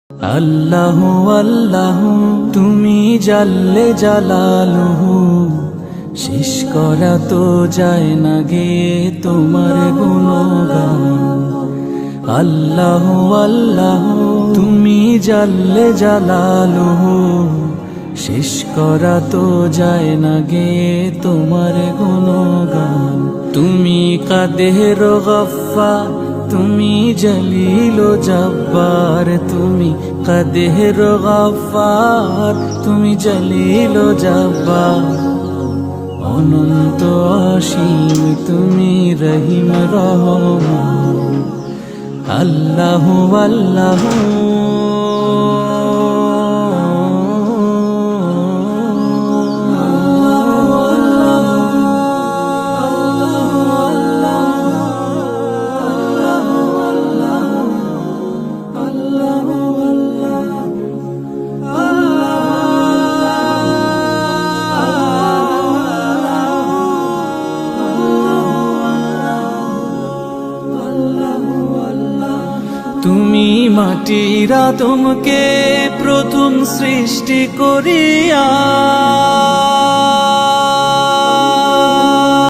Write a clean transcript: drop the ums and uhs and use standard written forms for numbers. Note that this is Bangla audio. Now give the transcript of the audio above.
আল্লাহু আল্লাহু তুমি জাল্লে জালালুহু, শেষ করা তো যায় না গে তোমার গুণগান। আল্লাহু আল্লাহু তুমি জাল্লে জালালুহু, শেষ করা তো যায় না গে তোমার গুণগান। তুমি কাদের গফফার, তুমি জলিল ও জব্বার, তুমি কাদের গফফার, তুমি জলিল ও জব্বার। অনন্ত অসীম তুমি রহিম রহমান। আল্লাহু আল্লাহু তুমি মাটির আদমকে প্রথম সৃষ্টি করিয়া